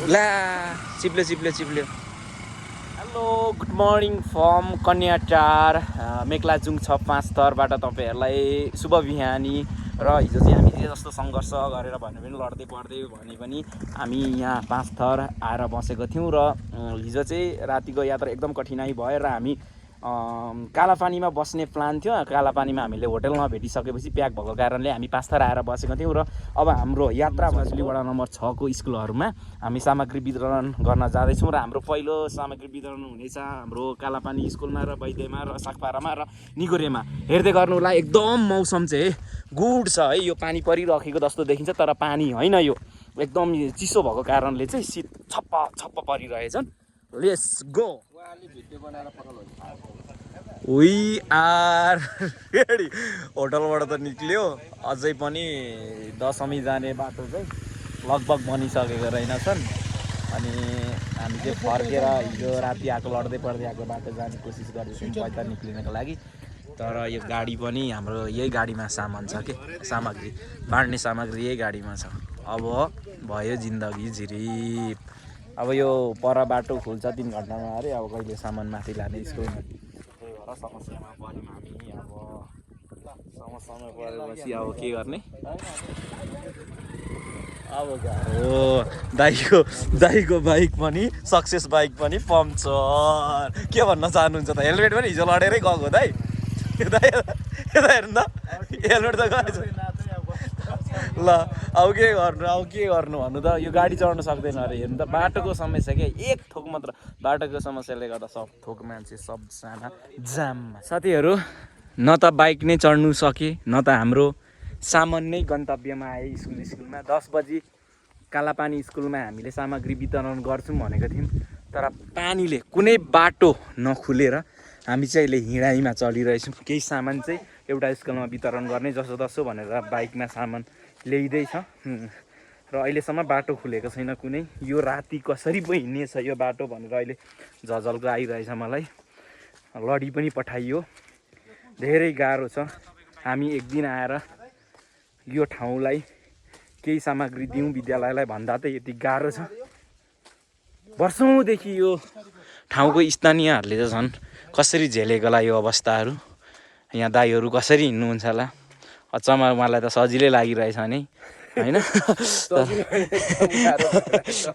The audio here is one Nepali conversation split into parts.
ला चिप्ल्यो हेलो गुड मर्निङ फ्रम कन्याटार मेक्लाजुङ 6-5 थरबाट तपाईँहरूलाई शुभ बिहानी। र हिजो चाहिँ हामी जे जस्तो सङ्घर्ष गरेर भने पनि लड्दै पढ्दै भने पनि हामी यहाँ 5 थर आएर बसेको थियौँ। र हिजो चाहिँ रातिको यात्रा एकदम कठिनाइ भयो र हामी कालापानीमा बस्ने प्लान थियो। कालापानीमा हामीले होटल नभेटिसकेपछि प्याक भएको कारणले हामी 5 थर आएर बसेको थियौँ। र अब हाम्रो यात्रा भजली वडा नम्बर 6 को स्कुलहरूमा हामी सामग्री वितरण गर्न जाँदैछौँ। र हाम्रो पहिलो सामग्री वितरण हुनेछ हाम्रो कालापानी स्कुलमा र वैद्यमा र सागपारामा र निगोरेमा। हेर्दै गर्नु होला, एकदम मौसम चाहिँ गुड छ है। यो पानी परिरहेको जस्तो देखिन्छ तर पानी होइन, यो एकदम चिसो भएको कारणले चाहिँ शीत छप्प परिरहेछन्। Let's go. We are ready. होटलबाट त निक्ल्यो, अझै पनि दशमी जाने बाटो चाहिँ लगभग बनिसकेको रहेनछन्। अनि हामी चाहिँ फर्केर हिजो राति आएको लड्दै पढ्दै आएको बाटो जाने कोसिस गर्दैछौँ पैदल निक्लिनको लागि। तर यो गाडी पनि हाम्रो यही गाडीमा सामान छ कि, सामग्री बाँड्ने सामग्री यही गाडीमा छ। अब भयो जिन्दगी झिरिप। अब यो पर बाटो खुल्छ 3 घन्टामा अरे। अब कहिले सामान माथि लाने स्कुलमा, त्यही भएर समस्यामा पऱ्यौँ हामी। अब समस्यामा परेपछि अब के गर्ने। अब गाह्रो। दाइको बाइक पनि सक्सेस बाइक पनि पम्चर। के भन्न चाहनुहुन्छ त? हेलमेट पनि हिजो लडेरै गएको दाइ। यता हेर्नु त, हेलमेट त गएछ। ल अब के गर्नु भन्नु त? यो गाडी चढ्नु सक्दैन अरे। हेर्नु त, बाटोको समस्या के, एक थोक मात्र बाटोको समस्याले गर्दा सब थोक मान्छे सबजना जाममा। साथीहरू, न त बाइक नै चढ्नु सके, न त हाम्रो सामान नै गन्तव्यमा आए। स्कुलमा 10 बजी कालापानी स्कुलमा हामीले सामग्री वितरण गर्छौँ भनेको थियौँ, तर पानीले कुनै बाटो नखुलेर हामी चाहिँ अहिले हिँडाइमा चलिरहेछौँ। केही सामान चाहिँ एउटा स्कुलमा वितरण गर्ने जसो तसो भनेर बाइकमा सामान ल्याइँदैछ। र अहिलेसम्म बाटो खुलेको छैन कुनै। यो राति कसरी पो हिँड्नेछ यो बाटो भनेर अहिले झझल्को आइरहेछ मलाई। लडी पनि पठाइयो, धेरै गाह्रो छ। हामी एक दिन आएर यो ठाउँलाई केही सामग्री दिउँ विद्यालयलाई भन्दा त यति गाह्रो छ। वर्षौँदेखि यो ठाउँको स्थानीयहरूले त झन् कसरी झेलेको होला यो अवस्थाहरू। यहाँ दाइहरू कसरी हिँड्नुहुन्छ होला, अचम्म मलाई त सजिलै लागिरहेछ नि होइन।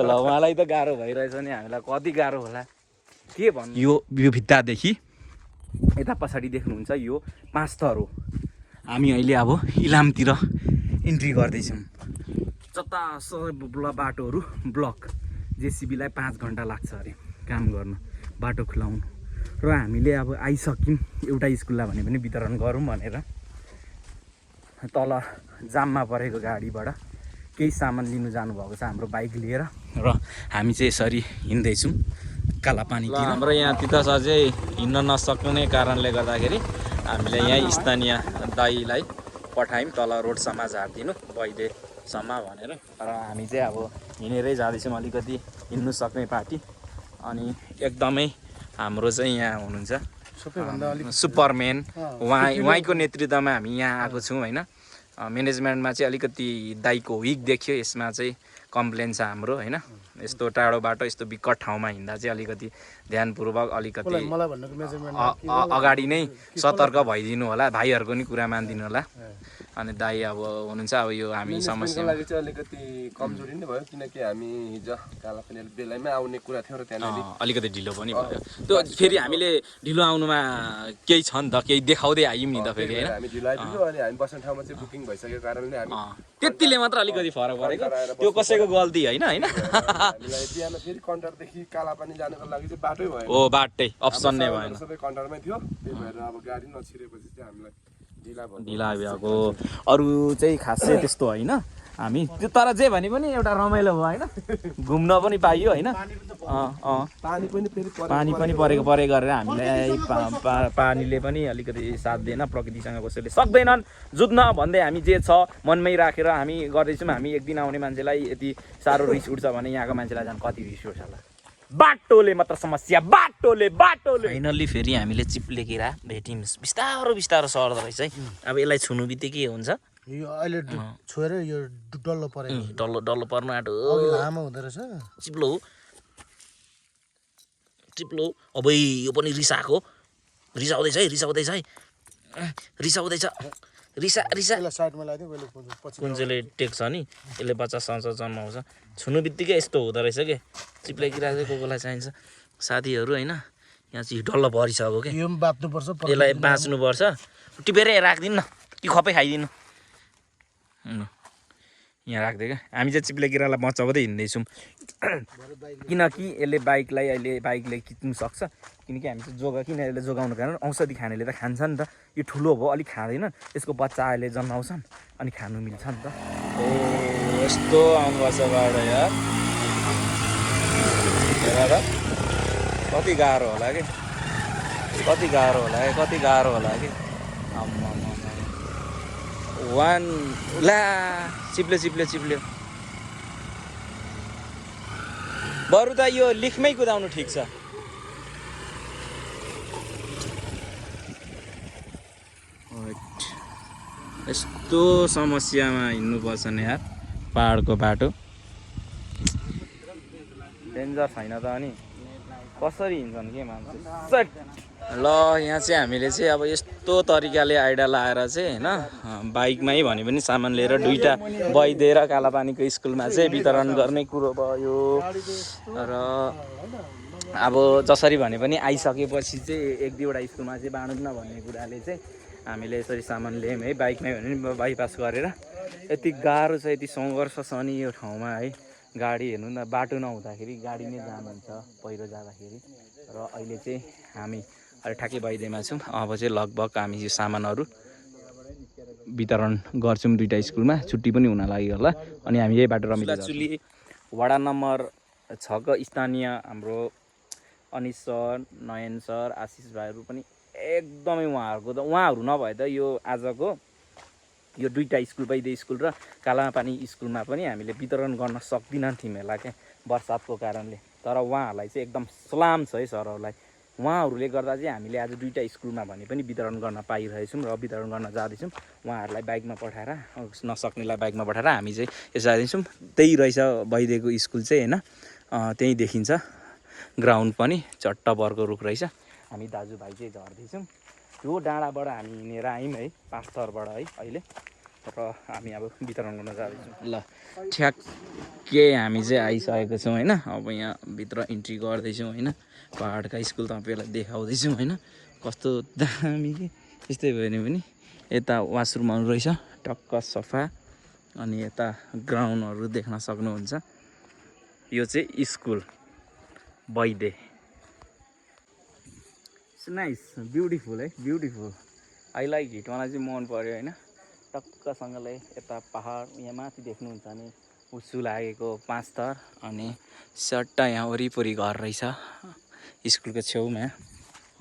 ल उहाँलाई त गाह्रो भइरहेछ नि, हामीलाई कति गाह्रो होला के भन्नु। यो भित्तादेखि यता पछाडि देख्नुहुन्छ यो 5 थर हो। हामी अहिले अब इलामतिर इन्ट्री गर्दैछौँ। जतासुकै बाटोहरू ब्लक। जेसिबीलाई 5 घन्टा लाग्छ अरे काम गर्नु, बाटो खुलाउनु। र हामीले अब आइसक्यौँ एउटा स्कुललाई भने पनि वितरण गरौँ भनेर। तल जाममा परेको गाडीबाट केही सामान लिनु जानुभएको छ हाम्रो बाइक लिएर। र हामी चाहिँ यसरी हिँड्दैछौँ कालापानीतिर। हाम्रो यहाँ तितासा चाहिँ हिँड्न नसक्ने कारणले गर्दाखेरि हामीले यहाँ स्थानीय दाइलाई पठायौँ तल रोडसम्म झारिदिनु वैद्यसम्म भनेर। र हामी चाहिँ अब हिँडेरै जाँदैछौँ, अलिकति हिँड्नु सक्ने पार्टी। अनि एकदमै हाम्रो चाहिँ यहाँ हुनुहुन्छ सुपरम्यान, उहाँको नेतृत्वमा हामी यहाँ आएको छौँ होइन। म्यानेजमेन्टमा चाहिँ अलिकति दाइको विक देखियो, यसमा चाहिँ कम्प्लेन छ हाम्रो होइन। यस्तो टाढो बाटो यस्तो विकट ठाउँमा हिँड्दा चाहिँ अलिकति ध्यानपूर्वक अलिकति अगाडि नै सतर्क भइदिनु होला, भाइहरूको नि कुरा मानिदिनु होला। अनि दाइ अब हुनुहुन्छ अब यो हामी समस्या लागि चाहिँ अलिकति कमजोरी नै भयो, किनकि हामी हिजो कालापानी बेलामै आउने कुरा थियो र त्यहाँ अलिकति ढिलो पनि भयो। त्यो फेरि हामीले ढिलो आउनुमा केही छ नि त, केही देखाउँदै आयौँ नि त फेरि होइन। हामी ढिलो आइपुग्यो अनि हामी बस्ने ठाउँमा चाहिँ बुकिङ भइसकेको कारणले हामी त्यतिले मात्र अलिकति फरक परेको, त्यो कसैको गल्ती होइन होइन। हामीलाई बिहान फेरि कन्टरदेखि कालापानी जानुको लागि चाहिँ बाटै भयो। हो बाटै अप्सन नै भएन, सबै कन्टरमै थियो। त्यही भएर अब गाडी नछिरेपछि चाहिँ हामीलाई ढिला भएको। अरू चाहिँ खासै त्यस्तो होइन हामी त्यो, तर जे भने पनि एउटा रमाइलो भयो होइन। घुम्न पनि पाइयो होइन। पानी पनि परेको गरेर हामीलाई पानीले पनि अलिकति साथ दिएन। प्रकृतिसँग कसैले सक्दैनन् जुझ्न भन्दै हामी जे छ मनमै राखेर हामी गर्दैछौँ। हामी एक दिन आउने मान्छेलाई यति साह्रो रिस उठ्छ भने यहाँको मान्छेलाई झन् कति रिस उठ्छ होला। बाटोले मात्र समस्या, बाटोले। फाइनल्ली फेरि हामीले चिप्लेकिरा भेट्यौँ। बिस्तारो सर्दो रहेछ है। अब यसलाई छुनु बित्तिकै के हुन्छ, यो अहिले छोएर यो डल्लो परेको डल्लो पर्न आँटो अघि लामो हुँदो रहेछ चिप्लो अबै यो पनि रिसाएको रिसाउँदैछ है रिसाउँदैछ रिसा यसलाई साइडमा लगाइदिउँ कहिले पछि कुन चाहिँ टेक्छ नि यसले बच्चा सँगसँगै जन्माउँछ छुनु बित्तिकै यस्तो हुँदो रहेछ कि चिप्ले किरा चाहिँ कोलाई चाहिन्छ साथीहरू होइन यहाँ चाहिँ डल्लो परिसक्यो कि यो पनि बाँच्नुपर्छ यसलाई बाँच्नुपर्छ टिपेरै राखिदिनु न कि खपै खाइदिनु यहाँ राखिदियो क्या हामी चाहिँ चिप्ले किरालाई बचाउँदै हिँड्दैछौँ किनकि यसले बाइकलाई खिच्नु सक्छ किनकि हामी चाहिँ किन यसले जोगाउनु कारण औषधि खानेले त खान्छ नि त यो ठुलो भयो अलिक खाँदैन यसको बच्चा अहिले जन्माउँछन् अनि खानु मिल्छ नि त ओ यस्तो आउनुपर्छ बाटो यार हेर कति गाह्रो होला कि वान ला चिप्ल्यो बरु त यो लिखमै कुदाउनु ठिक छ यस्तो समस्यामा हिँड्नुपर्छ नि यार पहाडको बाटो डेन्जर छैन त अनि कसरी हिँड्छन् के मान्छे ल यहाँ चाहिँ हामीले चाहिँ अब यस्तो तरिकाले आइडा लाएर चाहिँ होइन बाइकमै भने पनि सामान लिएर दुईवटा बइदिएर कालापानीको स्कुलमा चाहिँ वितरण गर्ने कुरो भयो र अब जसरी भने पनि आइसकेपछि चाहिँ एक दुईवटा स्कुलमा चाहिँ बाँडौँ न भन्ने कुराले चाहिँ हामीले यसरी सामान ल्यायौँ है बाइकमै भने पनि बाइपास गरेर यति गाह्रो छ यति सङ्घर्ष छ नि यो ठाउँमा है गाडी हेर्नु न बाटो नहुँदाखेरि गाडी नै जानुहुन्छ पहिरो जाँदाखेरि र अहिले चाहिँ हामी अहिले ठ्याक्कै बाइदेमा छौँ अब चाहिँ लगभग हामी यो सामानहरू वितरण गर्छौँ दुईवटा स्कुलमा छुट्टी पनि हुन लाग्यो होला अनि हामी यही बाटो रमिलाचुली वडा नम्बर 6 को स्थानीय हाम्रो अनिस सर नयन सर आशिष भाइहरू पनि एकदमै उहाँहरू नभए त यो आजको यो दुईवटा स्कुल वैद्य स्कुल र कालापानी स्कुलमा पनि हामीले वितरण गर्न सक्दिनन् थियौँ होला क्या बर्सातको कारणले तर उहाँहरूलाई चाहिँ एकदम सलाम छ है सरहरूलाई उहाँहरूले गर्दा चाहिँ हामीले आज दुईवटा स्कुलमा भने पनि वितरण गर्न पाइरहेछौँ र वितरण गर्न जाँदैछौँ उहाँहरूलाई बाइकमा पठाएर नसक्नेलाई बाइकमा पठाएर हामी चाहिँ यसो जाँदैछौँ त्यही रहेछ वैद्यको स्कुल चाहिँ होइन त्यहीँ देखिन्छ ग्राउन्ड पनि चट्ट बरको रुख रहेछ हामी दाजुभाइ चाहिँ झर्दैछौँ त्यो डाँडाबाट हामी हिँडेर आयौँ है 5 थरबाट है अहिले र हामी अब वितरण गर्न जाँदैछौँ ल ठ्याक्कै हामी चाहिँ आइसकेको छौँ होइन अब यहाँ भित्र इन्ट्री गर्दैछौँ होइन पहाडका स्कुल तपाईँहरूलाई देखाउँदैछौँ होइन कस्तो दामी कि यस्तै भयो भने पनि यता वासरुमहरू रहेछ टक्क सफा अनि यता ग्राउन्डहरू देख्न सक्नुहुन्छ यो चाहिँ स्कुल वैद्य नाइस ब्युटिफुल है ब्युटिफुल आई लाइक इट मलाई चाहिँ मन पऱ्यो होइन टक्कसँगले यता पहाड यहाँ माथि देख्नुहुन्छ नि उच्चु लागेको 5 थर अनि सट्टा यहाँ वरिपरि घर रहेछ स्कुलको छेउमा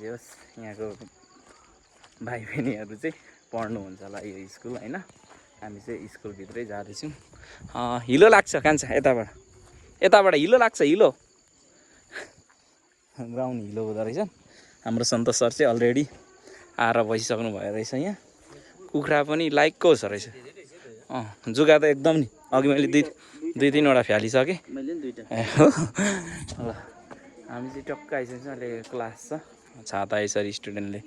होस् यहाँको भाइ बहिनीहरू चाहिँ पढ्नुहुन्छ होला यो स्कुल होइन हामी चाहिँ स्कुलभित्रै जाँदैछौँ हिलो लाग्छ कान्छ यताबाट हिलो लाग्छ हिलो ग्राउन्ड हिलो हुँदो रहेछ हाम्रो सन्तोष सर चाहिँ अलरेडी आएर बसिसक्नु भयो रहेछ यहाँ कुखुरा पनि लाइकको छ रहेछ जुगा त एकदम नि अघि मैले दुई तिनवटा फ्यालिसकेँ हो ल हामी चाहिँ टक्क आइसकेको छौँ अहिले क्लास छ छाता यसरी स्टुडेन्टले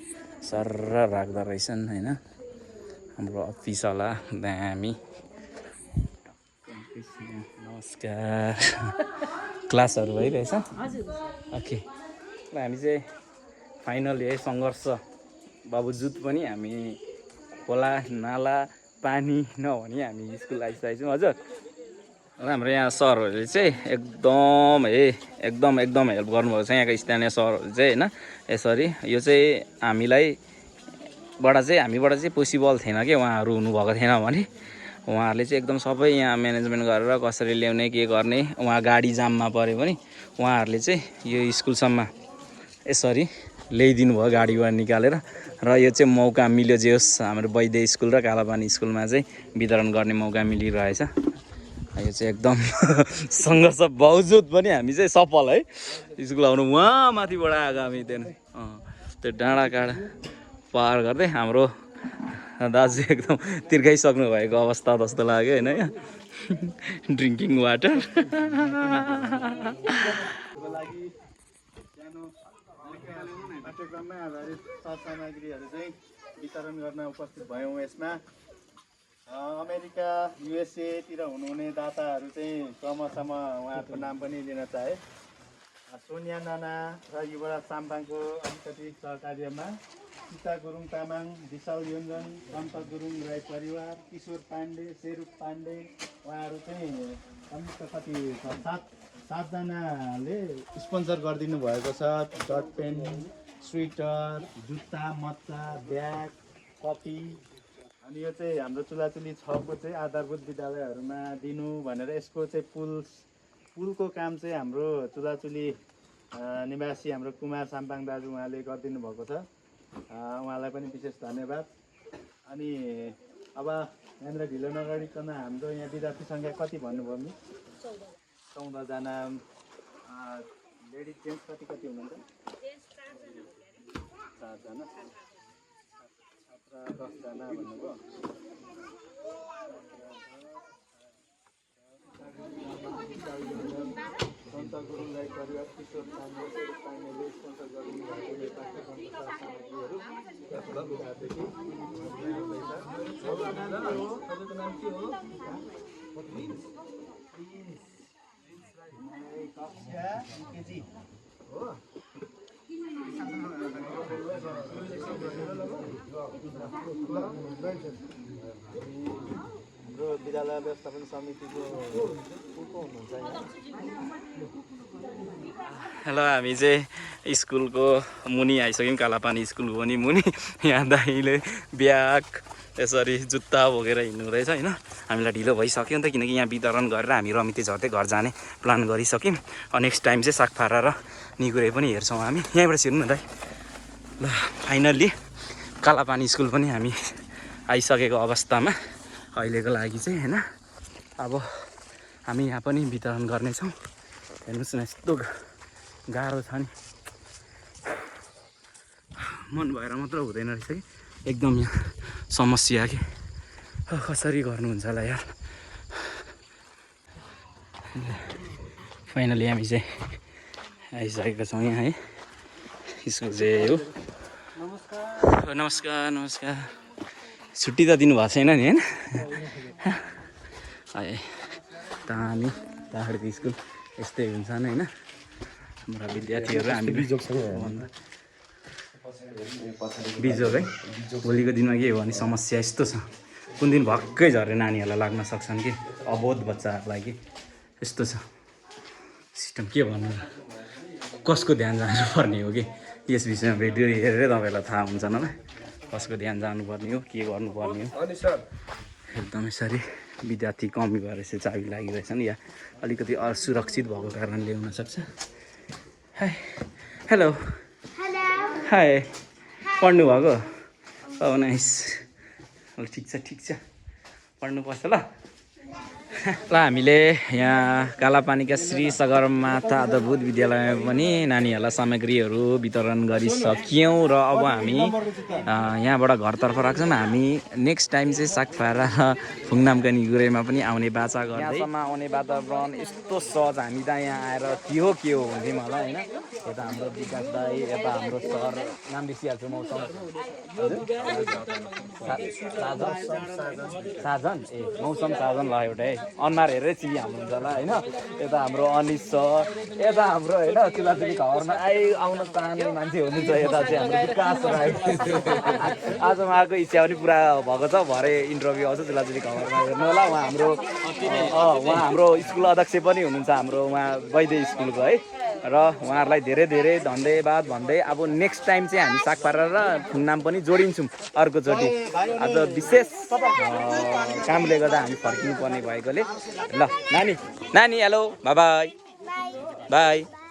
सर राख्दो रहेछन् होइन हाम्रो अफिसवाला दामी नमस्कार क्लासहरू भइरहेछ ओके ल हामी चाहिँ फाइनली है सङ्घर्ष बावजुद पनि हामी खोला नाला पानी नभनी हामी स्कुल आइसकेको छौँ हजुर हाम्रो यहाँ सरहरूले चाहिँ एकदम हेल्प गर्नुभएको छ यहाँको स्थानीय सरहरू चाहिँ होइन यसरी यो चाहिँ हामीबाट चाहिँ पोसिबल थिएन कि उहाँहरू हुनुभएको थिएन भने उहाँहरूले चाहिँ एकदम सबै यहाँ म्यानेजमेन्ट गरेर कसरी ल्याउने के गर्ने उहाँ गाडी जाममा पऱ्यो भने उहाँहरूले चाहिँ यो स्कुलसम्म यसरी ल्याइदिनु भयो गाडीबाट निकालेर र यो चाहिँ मौका मिल्यो जे होस् हाम्रो वैद्य स्कुल र कालापानी स्कुलमा चाहिँ वितरण गर्ने मौका मिलिरहेछ यो चाहिँ एकदम सङ्घर्ष बावजुद पनि हामी चाहिँ सफल है स्कुल आउनु उहाँ माथिबाट आएको हामी त्यो डाँडा काँडा पार गर्दै हाम्रो दाजु एकदम तिर्खाइसक्नु भएको अवस्था जस्तो लाग्यो होइन यहाँ ड्रिङ्किङ वाटर पाठ्यक्रममै आधारित सरसामग्रीहरू चाहिँ वितरण गर्न उपस्थित भयौँ। यसमा अमेरिका युएसएतिर हुनुहुने दाताहरू चाहिँ क्रमशः उहाँहरूको नाम पनि लिन चाहे। सोनिया नाना र युवराज साम्पाङको अलिकति सहकार्यमा सीता गुरुङ तामाङ, विशाल योन्जन, सन्त गुरुङ राई परिवार, किशोर पाण्डे, शेरूप पाण्डे उहाँहरू चाहिँ संयुक्त कति 7जनाले स्पोन्सर गरिदिनु भएको छ। डट पेन, स्वेटर, जुत्ता, मच्चा, ब्याग, कपी। अनि यो चाहिँ हाम्रो चुलाचुली 6को चाहिँ आधारभूत विद्यालयहरूमा दिनु भनेर यसको चाहिँ पुलको काम चाहिँ हाम्रो चुलाचुली निवासी हाम्रो कुमार साम्पाङ दाजु उहाँले गरिदिनु भएको छ। उहाँलाई पनि विशेष धन्यवाद। अनि अब यहाँनिर ढिलो नगरिकन हाम्रो यहाँ विद्यार्थी सङ्ख्या कति भन्नुभयो नि? 14 जना। लेडिज जेन्ट्स कति हुनुहुन्छ? 4 जना। छात्र 10 जना भन्नुभयो। सन्त गुरुङ राई परिवार, किशोर पाण्डे, शेरूप पाण्डेले स्पोन्सर गरिदिनु भएको पाठ्यक्रमका सामग्रीहरू विद्यार्थीदेखि हजुरको नाम के हो? कक्षा युकेजी हो। हाम्रो विद्यालय व्यवस्थापन समितिको को हुनुहुन्छ यहाँ? हेलो, हामी चाहिँ स्कुलको मुनि आइसक्यौँ। कालापानी स्कुलको पनि मुनि। यहाँ दाइले ब्याग यसरी जुत्ता बोकेर हिँड्नु रहेछ होइन। हामीलाई ढिलो भइसक्यो नि त, किनकि यहाँ वितरण गरेर हामी रमिते झर्दै घर जाने प्लान गरिसक्यौँ। नेक्स्ट टाइम चाहिँ सागफारा र निगुरे पनि हेर्छौँ हामी। यहीँबाट छिर्नु न दाइ। ल, फाइनल्ली कालापानी स्कुल पनि हामी आइसकेको अवस्थामा अहिलेको लागि चाहिँ होइन। अब हामी यहाँ पनि वितरण गर्नेछौँ। हेर्नुहोस् न, यस्तो गाह्रो छ नि, मन भएर मात्र हुँदैन रहेछ कि, एकदम यहाँ समस्या कि कसरी गर्नुहुन्छ होला यार। फाइनली हामी चाहिँ आइसकेका छौँ यहाँ है। स्कुल चाहिँ हो। नमस्कार नमस्कार। छुट्टी त दिनुभएको छैन नि होइन? दामी पहाडको स्कुल यस्तै हुन्छन् होइन। हाम्रा विद्यार्थीहरू हामी बिजोग है। भोलिको दिनमा के हो भने समस्या यस्तो छ, कुन दिन भक्कै झरेर नानीहरूलाई लाग्न सक्छन् कि, अबोध बच्चाहरूलाई कि यस्तो छ सिस्टम। के भन्नु, कसको ध्यान जानुपर्ने हो कि यस विषयमा भिडियो हेरेर तपाईँहरूलाई थाहा हुन्छ न, कसको ध्यान जानुपर्ने हो, के गर्नुपर्ने हो। एकदमै सरी विद्यार्थी कमी भएर चाहिँ चाबी लागिरहेछन् या अलिकति असुरक्षित भएको कारणले हुनसक्छ। हाई, हेलो, हाई, पढ्नु भएको? ओ नाइस। ल ठिक छ पढ्नुपर्छ ल। हामीले यहाँ कालापानीका श्री सगरमाथा आधारभूत विद्यालयमा पनि नानीहरूलाई सामग्रीहरू वितरण गरिसक्यौँ र अब हामी यहाँबाट घरतर्फ राख्छौँ। हामी नेक्स्ट टाइम चाहिँ सागफारा र फुङनामका निगुरेमा पनि आउने बाचा गर्दै। यहाँसम्म आउने वातावरण यस्तो सहज, हामी त यहाँ आएर के हो हुन्थ्यौँ होला होइन। यता हाम्रो विकास दाई, यता हाम्रो सर, नाम बिर्सिहाल्छु, मौसम साजन, ए मौसम साजन ल एउटा है, अनुहार हेरेरै चिनिहाल्नुहुन्छ होला होइन। यता हाम्रो अनिस सर, यता हाम्रो होइन चुलाचुली खबरमा आउन चाहने मान्छे हुनुहुन्छ। यता चाहिँ हाम्रो विकास राई। आज उहाँको इच्छा पनि पुरा भएको छ, भरे इन्टरभ्यू आउँछ चुलाचुली खबरमा हेर्नु होला। उहाँ हाम्रो स्कुल अध्यक्ष पनि हुनुहुन्छ हाम्रो, उहाँ वैद्य स्कुलको है। र उहाँहरूलाई धेरै धेरै धन्यवाद भन्दै अब नेक्स्ट टाइम चाहिँ हामी सागपारा र फुङनाम पनि जोडिन्छौँ अर्कोचोटि। आज विशेष कामले गर्दा हामी फर्किनु पर्ने भएकोले। ल नानी हेलो, बाई बाई।